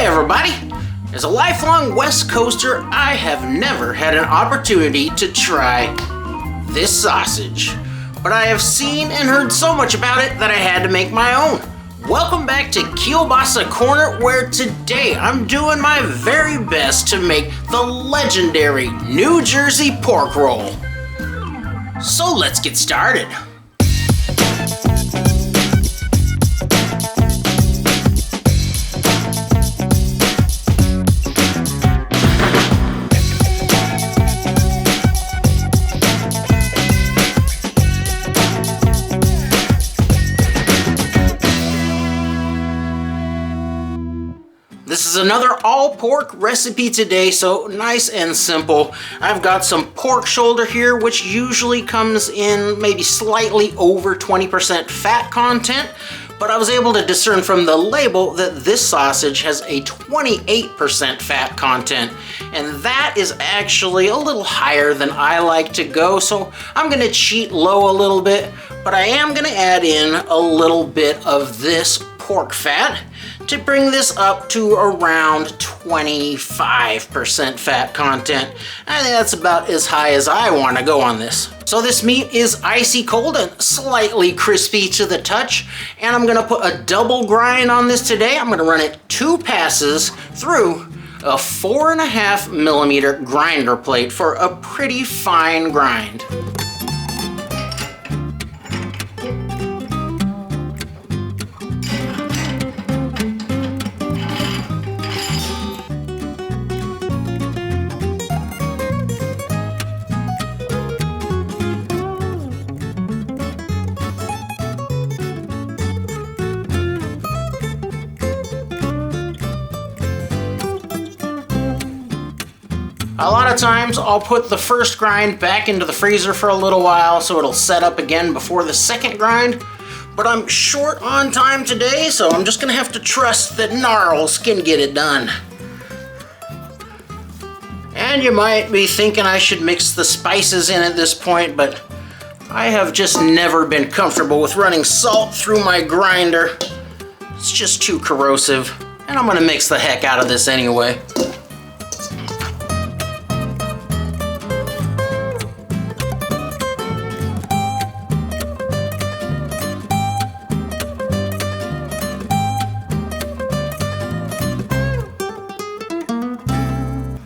everybody! As a lifelong West Coaster, I have never had an opportunity to try this sausage. But I have seen and heard so much about it that I had to make my own. Welcome back to Kielbasa Corner, where today I'm doing my very best to make the legendary New Jersey pork roll. So let's get started. This is another all-pork recipe today, so nice and simple. I've got some pork shoulder here, which usually comes in maybe slightly over 20% fat content, but I was able to discern from the label that this sausage has a 28% fat content, and that is actually a little higher than I like to go, so I'm gonna cheat low a little bit, but I am gonna add in a little bit of this pork fat to bring this up to around 25% fat content. I think that's about as high as I want to go on this. So this meat is icy cold and slightly crispy to the touch, and I'm gonna put a double grind on this today. I'm gonna run it 2 passes through a 4.5 millimeter grinder plate for a pretty fine grind. A lot of times I'll put the first grind back into the freezer for a little while so it'll set up again before the second grind, but I'm short on time today, so I'm just gonna have to trust that Gnarls can get it done. And you might be thinking I should mix the spices in at this point, but I have just never been comfortable with running salt through my grinder. It's just too corrosive, and I'm gonna mix the heck out of this anyway.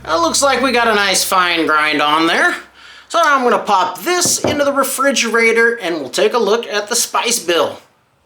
It looks like we got a nice fine grind on there. So now I'm gonna pop this into the refrigerator and we'll take a look at the spice bill.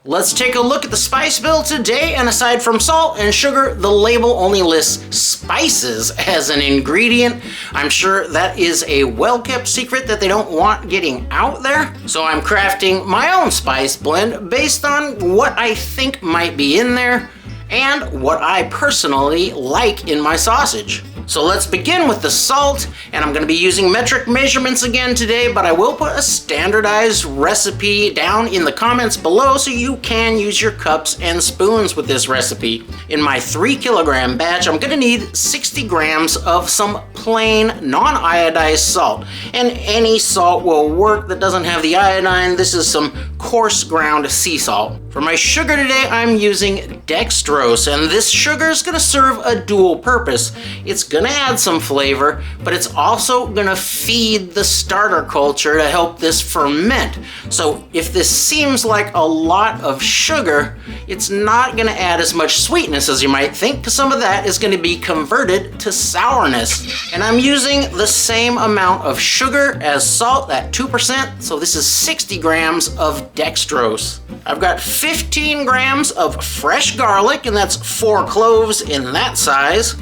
Let's take a look at the spice bill today, and aside from salt and sugar, the label only lists spices as an ingredient. I'm sure that is a well-kept secret that they don't want getting out there. So I'm crafting my own spice blend based on what I think might be in there and what I personally like in my sausage. So let's begin with the salt, and I'm gonna be using metric measurements again today, but I will put a standardized recipe down in the comments below so you can use your cups and spoons with this recipe. In my 3 kilogram batch, I'm gonna need 60 grams of some plain non-iodized salt, and any salt will work that doesn't have the iodine. This is some coarse ground sea salt. For my sugar today, I'm using dextrose, and this sugar is gonna serve a dual purpose. It's gonna add some flavor, but it's also gonna feed the starter culture to help this ferment. So if this seems like a lot of sugar, it's not gonna add as much sweetness as you might think, because some of that is gonna be converted to sourness. And I'm using the same amount of sugar as salt, that 2%, so this is 60 grams of dextrose. I've got 15 grams of fresh garlic, and that's 4 cloves in that size.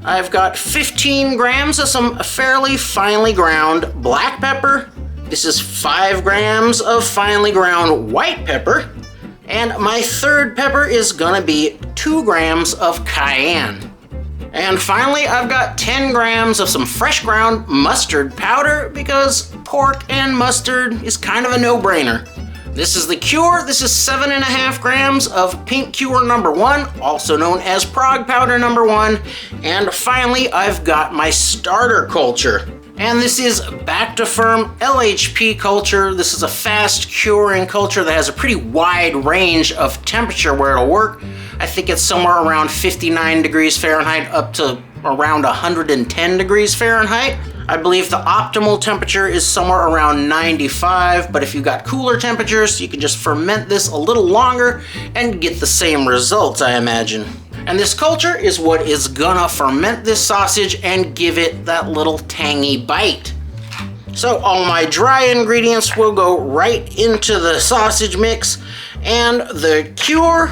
I've got 15 grams of some fairly finely ground black pepper. This is 5 grams of finely ground white pepper. And my third pepper is gonna be 2 grams of cayenne. And finally, I've got 10 grams of some fresh ground mustard powder, because pork and mustard is kind of a no-brainer. This is the cure. This is 7.5 grams of pink cure number 1, also known as Prague powder number 1. And finally, I've got my starter culture. And this is back to firm LHP culture. This is a fast curing culture that has a pretty wide range of temperature where it'll work. I think it's somewhere around 59 degrees Fahrenheit up to around 110 degrees Fahrenheit. I believe the optimal temperature is somewhere around 95, but if you got cooler temperatures, you can just ferment this a little longer and get the same results, I imagine. And this culture is what is gonna ferment this sausage and give it that little tangy bite. So all my dry ingredients will go right into the sausage mix, and the cure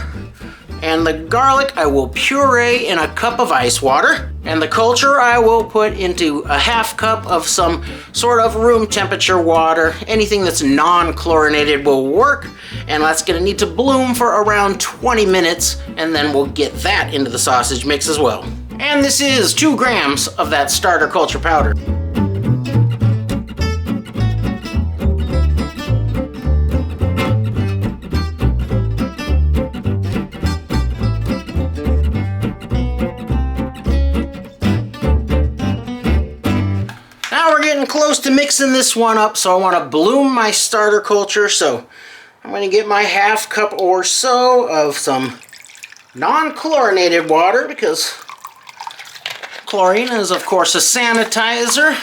and the garlic I will puree in a cup of ice water, and the culture I will put into a half cup of some sort of room temperature water. Anything that's non-chlorinated will work, and that's gonna need to bloom for around 20 minutes, and then we'll get that into the sausage mix as well. And this is 2 grams of that starter culture powder. Close to mixing this one up, so I want to bloom my starter culture. So I'm going to get my half cup or so of some non-chlorinated water, because chlorine is of course a sanitizer,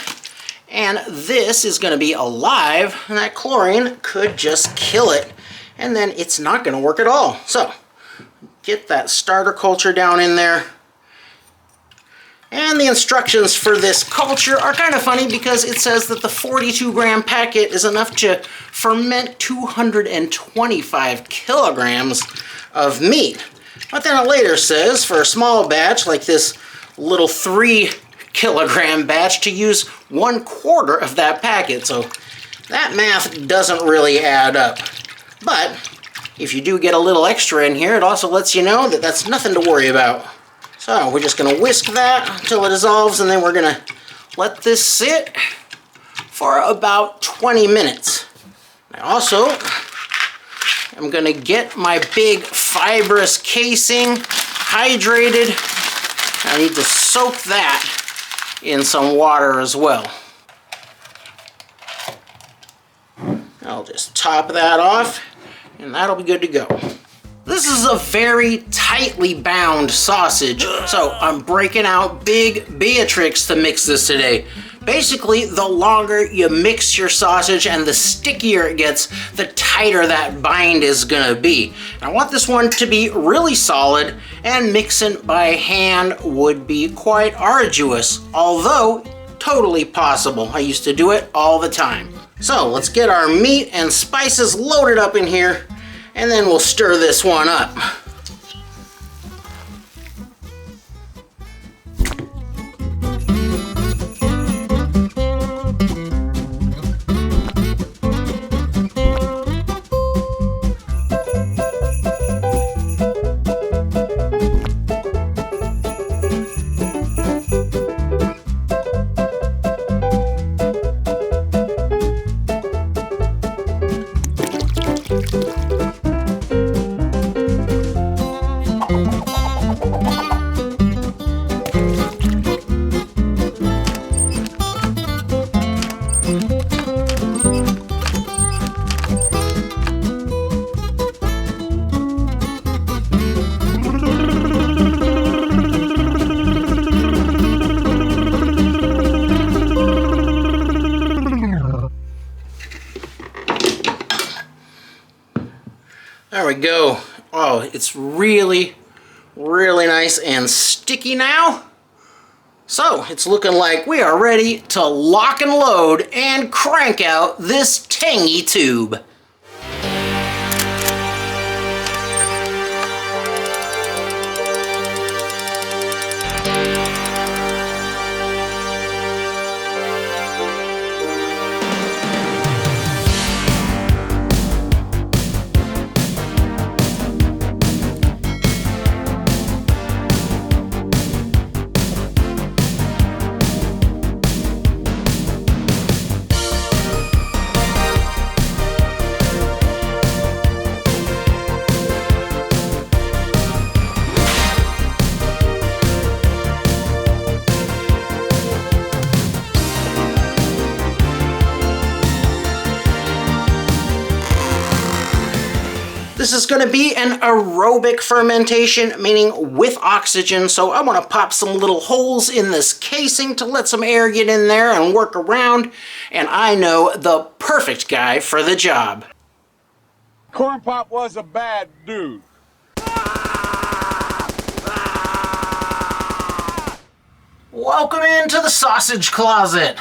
and this is going to be alive, and that chlorine could just kill it, and then it's not going to work at all. So get that starter culture down in there. And the instructions for this culture are kind of funny, because it says that the 42-gram packet is enough to ferment 225 kilograms of meat. But then it later says for a small batch like this little 3-kilogram batch to use 1/4 of that packet. So that math doesn't really add up. But if you do get a little extra in here, it also lets you know that that's nothing to worry about. So we're just going to whisk that until it dissolves, and then we're going to let this sit for about 20 minutes. I also am going to get my big fibrous casing hydrated. I need to soak that in some water as well. I'll just top that off, and that'll be good to go. This is a very tightly bound sausage, so I'm breaking out Big Beatrix to mix this today. Basically, the longer you mix your sausage and the stickier it gets, the tighter that bind is gonna be. I want this one to be really solid, and mixing by hand would be quite arduous, although totally possible. I used to do it all the time. So let's get our meat and spices loaded up in here, and then we'll stir this one up. There we go. Oh, it's really, really nice and sticky now. So it's looking like we are ready to lock and load and crank out this Tangy tube. This is going to be an aerobic fermentation, meaning with oxygen. So I want to pop some little holes in this casing to let some air get in there and work around. And I know the perfect guy for the job. Corn Pop was a bad dude. Welcome into the sausage closet.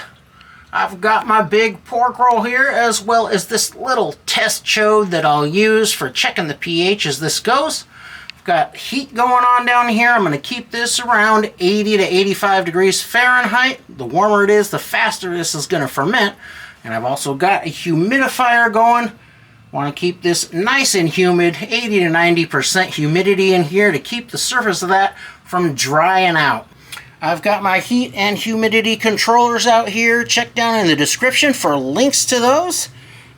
I've got my big pork roll here, as well as this little test chode that I'll use for checking the pH as this goes. I've got heat going on down here. I'm going to keep this around 80 to 85 degrees Fahrenheit. The warmer it is, the faster this is going to ferment. And I've also got a humidifier going. Want to keep this nice and humid, 80 to 90% humidity in here to keep the surface of that from drying out. I've got my heat and humidity controllers out here. Check down in the description for links to those.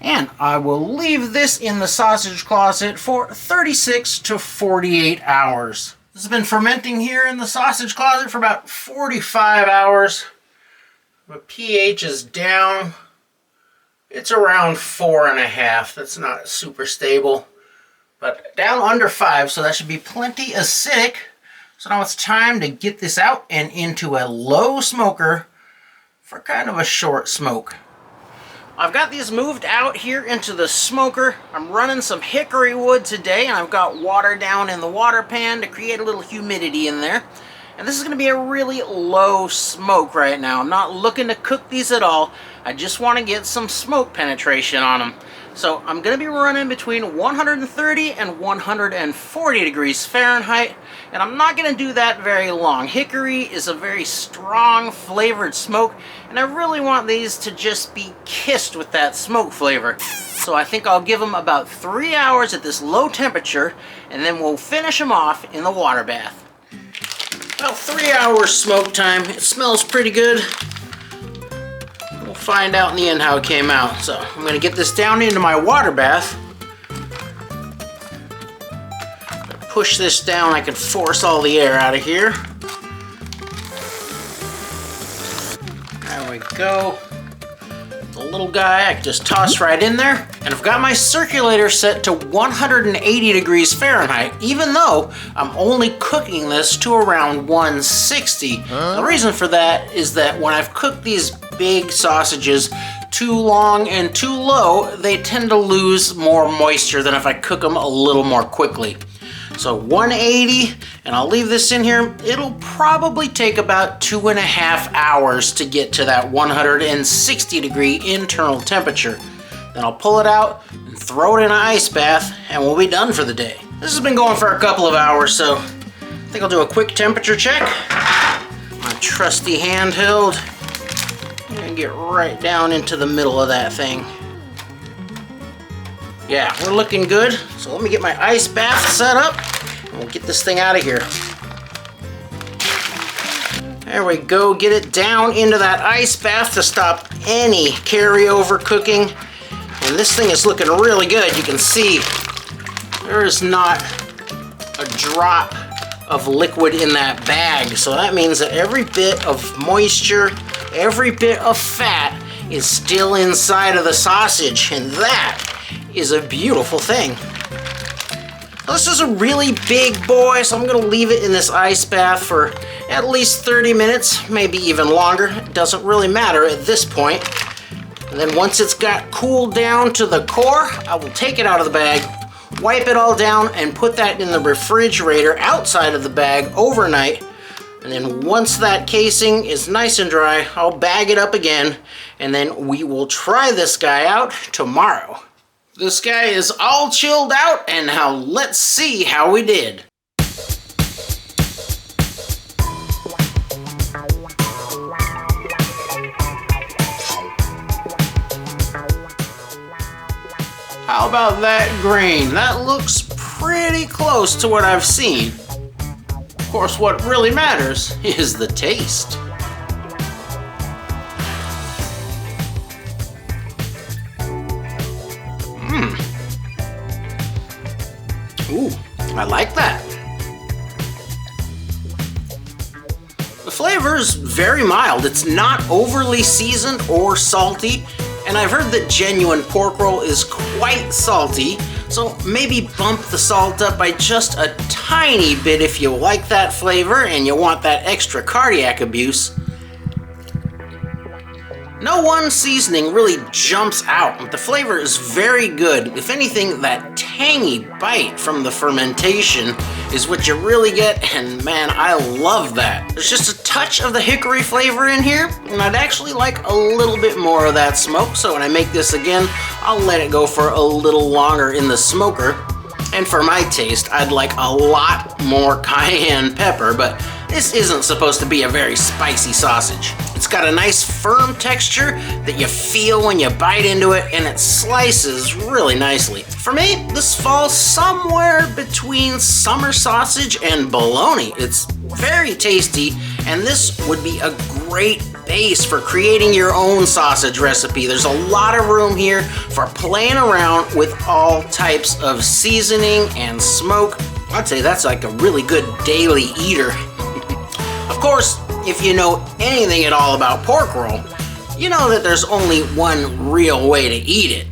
And I will leave this in the sausage closet for 36 to 48 hours. This has been fermenting here in the sausage closet for about 45 hours. The pH is down. It's around 4.5. That's not super stable, but down under 5, so that should be plenty acidic. So now it's time to get this out and into a low smoker for kind of a short smoke. I've got these moved out here into the smoker. I'm running some hickory wood today, and I've got water down in the water pan to create a little humidity in there. And this is going to be a really low smoke right now. I'm not looking to cook these at all. I just want to get some smoke penetration on them. So I'm going to be running between 130 and 140 degrees Fahrenheit, and I'm not going to do that very long. Hickory is a very strong flavored smoke, and I really want these to just be kissed with that smoke flavor. So I think I'll give them about 3 hours at this low temperature, and then we'll finish them off in the water bath. About 3 hours smoke time. It smells pretty good. We'll find out in the end how it came out. So I'm going to get this down into my water bath. Push this down. I can force all the air out of here. There we go. The little guy I can just toss right in there. And I've got my circulator set to 180 degrees Fahrenheit, even though I'm only cooking this to around 160. The reason for that is that when I've cooked these big sausages too long and too low, they tend to lose more moisture than if I cook them a little more quickly. So 180, and I'll leave this in here. It'll probably take about 2.5 hours to get to that 160 degree internal temperature. Then I'll pull it out and throw it in an ice bath, and we'll be done for the day. This has been going for a couple of hours, so I think I'll do a quick temperature check. My trusty handheld. And get right down into the middle of that thing. Yeah, we're looking good. So let me get my ice bath set up, and we'll get this thing out of here. There we go. Get it down into that ice bath to stop any carryover cooking. And this thing is looking really good. You can see there is not a drop of liquid in that bag. So that means that every bit of moisture, every bit of fat is still inside of the sausage, and that is a beautiful thing. This is a really big boy, so I'm gonna leave it in this ice bath for at least 30 minutes, maybe even longer. It doesn't really matter at this point. And then once it's got cooled down to the core, I will take it out of the bag, wipe it all down, and put that in the refrigerator outside of the bag overnight. And then once that casing is nice and dry, I'll bag it up again, and then we will try this guy out tomorrow. This guy is all chilled out, and now let's see how we did. How about that grain? That looks pretty close to what I've seen. Of course, what really matters is the taste. Ooh, I like that. The flavor is very mild. It's not overly seasoned or salty, and I've heard that genuine pork roll is quite salty, So maybe bump the salt up by just a tiny bit if you like that flavor and you want that extra cardiac abuse. No one seasoning really jumps out, but the flavor is very good. If anything, that tangy bite from the fermentation is what you really get, and man, I love that. There's just a touch of the hickory flavor in here, and I'd actually like a little bit more of that smoke, so when I make this again, I'll let it go for a little longer in the smoker. And for my taste, I'd like a lot more cayenne pepper, but this isn't supposed to be a very spicy sausage. It's got a nice firm texture that you feel when you bite into it, and it slices really nicely. For me, this falls somewhere between summer sausage and bologna. It's very tasty, and this would be a great base for creating your own sausage recipe. There's a lot of room here for playing around with all types of seasoning and smoke. I'd say that's like a really good daily eater. Of course, if you know anything at all about pork roll, you know that there's only one real way to eat it.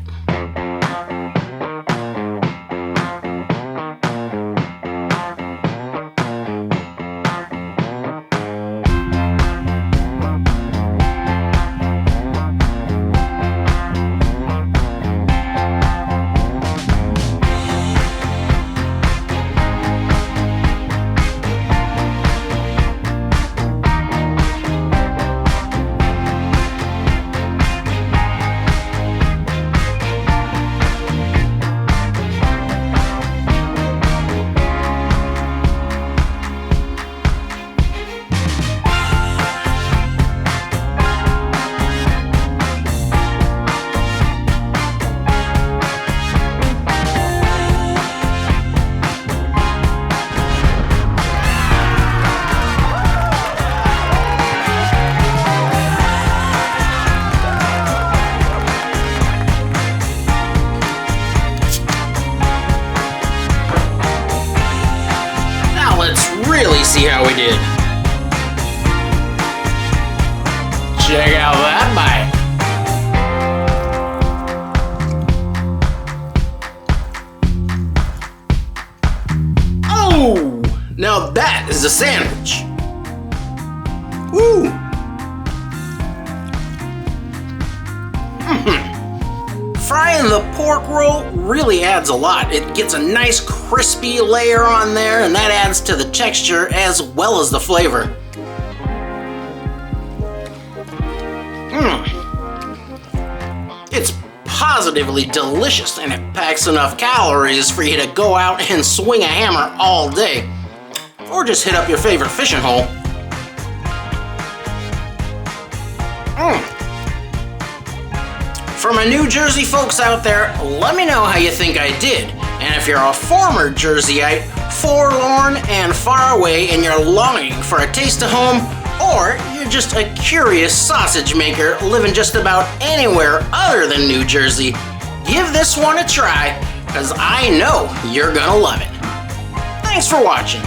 Really see how we did. Check out that bite. Oh, now that is a sandwich. Woo. Frying the pork roll really adds a lot. It gets a nice crispy layer on there, and that adds to the texture as well as the flavor. It's positively delicious, and it packs enough calories for you to go out and swing a hammer all day, or just hit up your favorite fishing hole. For my New Jersey folks out there, let me know how you think I did. And if you're a former Jerseyite, forlorn and far away, and you're longing for a taste of home, or you're just a curious sausage maker living just about anywhere other than New Jersey, give this one a try, because I know you're gonna love it. Thanks for watching.